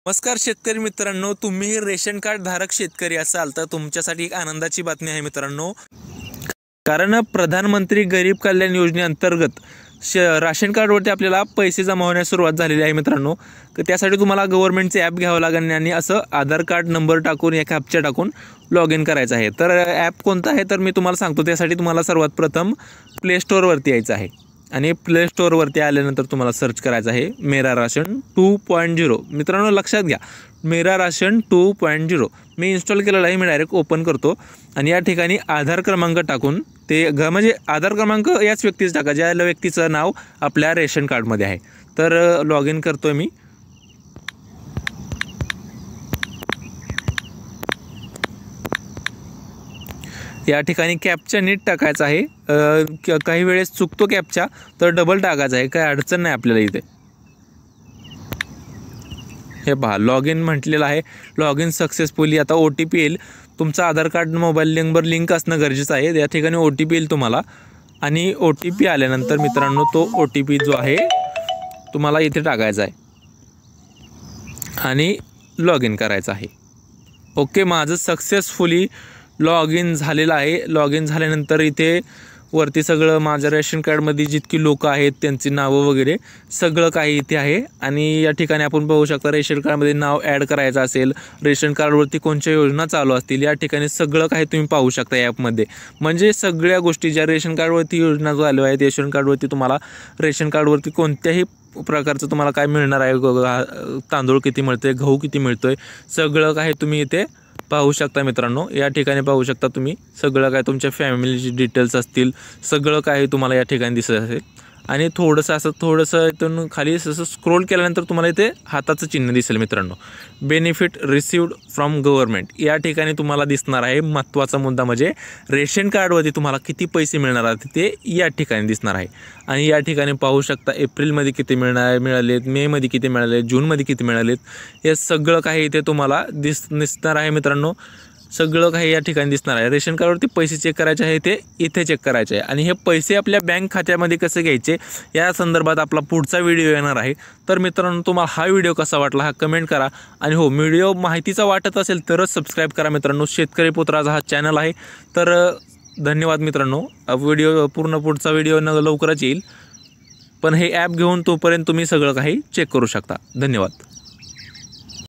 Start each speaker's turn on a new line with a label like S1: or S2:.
S1: नमस्कार शेतकरी मित्रांनो, तुम्ही रेशन कार्ड धारक शेतकरी असाल तर तुमच्यासाठी एक आनंदाची बातमी आहे मित्रांनो। कारण प्रधानमंत्री गरीब कल्याण योजनेअंतर्गत राशन कार्डवरती आपल्याला पैसे जमा होण्यास सुरुवात झालेली आहे मित्रांनो। त्यासाठी तुम्हाला गव्हर्नमेंटचे ॲप घ्यावं लागेल आणि असं आधार कार्ड नंबर टाकून एक ॲपच्या टाकून लॉग इन करायचं आहे। तर ॲप कोणता आहे तर मी तुम्हाला सांगतो। त्यासाठी तुम्हाला सर्वात प्रथम प्ले स्टोअरवरती यायचं आहे आणि प्ले स्टोअरवरती आल्यानंतर तुम्हाला सर्च करायचं आहे मेरा राशन 2.0। मित्रांनो लक्षात घ्या, मेरा राशन 2.0 मी इन्स्टॉल केलेलं आहे। मी डायरेक्ट ओपन करतो आणि या ठिकाणी आधार क्रमांक टाकून ते म्हणजे आधार क्रमांक याच व्यक्तीचं टाका ज्या व्यक्तीचं नाव आपल्या रेशन कार्डमध्ये आहे। तर लॉग इन करतोय मी। या ठिकाणी कॅप्चा नीट टाकायचा आहे। काही वेळेस चुकतो कॅप्चा तर डबल टाकायचा आहे, काही अडचण नाही आपल्याला इथे। हे पहा लॉग इन म्हटलेलं आहे, लॉग इन सक्सेसफुली। आता OTP येईल, तुमचा आधार कार्ड मोबाईल नंबर लिंक असणं गरजेचं आहे। या ठिकाणी OTP येईल तुम्हाला आणि OTP आल्यानंतर मित्रांनो तो OTP जो आहे तुम्हाला इथे टाकायचा आहे आणि लॉग इन करायचं आहे। ओके, माझं सक्सेसफुली लॉग इन झालेलं आहे। लॉग इन झाल्यानंतर इथे वरती सगळं माझ्या रेशन कार्डमध्ये जितकी लोक आहेत त्यांची नावं वगैरे सगळं काही इथे आहे। आणि या ठिकाणी आपण पाहू शकता रेशन कार्डमध्ये नाव ॲड करायचं असेल, रेशन कार्डवरती कोणत्या योजना चालू असतील, या ठिकाणी सगळं काही तुम्ही पाहू शकता ॲपमध्ये। म्हणजे सगळ्या गोष्टी ज्या रेशन कार्डवरती योजना चालू आहेत, रेशन कार्डवरती तुम्हाला रेशन कार्डवरती कोणत्याही प्रकारचं तुम्हाला काय मिळणार आहे, तांदूळ किती मिळतोय, गहू किती मिळतोय, सगळं काही तुम्ही इथे पाहू शकता मित्रांनो। या ठिकाणी पाहू शकता तुम्ही सगळं काय तुमच्या फॅमिलीची डिटेल्स असतील, सगळं काही तुम्हाला या ठिकाणी दिसत असेल। आणि थोडंसं इथून खाली असं स्क्रोल केल्यानंतर तुम्हाला इथे हाताचं चिन्ह दिसेल मित्रांनो, बेनिफिट रिसिव्ड फ्रॉम गव्हर्नमेंट। या ठिकाणी तुम्हाला दिसणार आहे महत्त्वाचा मुद्दा म्हणजे रेशन कार्डवरती तुम्हाला किती पैसे मिळणार आहेत ते या ठिकाणी दिसणार आहे। आणि या ठिकाणी पाहू शकता एप्रिलमध्ये किती मिळालेत, मेमध्ये किती मिळाले, जूनमध्ये किती मिळालेत, हे सगळं काही इथे तुम्हाला दिसणार आहे मित्रांनो। सगळं काही या ठिकाणी दिसणार आहे। रेशन कार्डवरती पैसे चेक करायचे आहे ते इथे चेक करायचे आहे आणि हे पैसे आपल्या बँक खात्यामध्ये कसे घ्यायचे या संदर्भात आपला पुढचा व्हिडिओ येणार आहे। तर मित्रांनो तुम्हाला हा व्हिडिओ कसा वाटला हा कमेंट करा आणि हो व्हिडिओ माहितीचा वाटत असेल तरच सबस्क्राईब करा मित्रांनो। शेतकरी पुत्राचा हा चॅनल आहे। तर धन्यवाद मित्रांनो। पुढचा व्हिडिओ लवकरच येईल, पण हे ॲप घेऊन तोपर्यंत तुम्ही सगळं काही चेक करू शकता। धन्यवाद।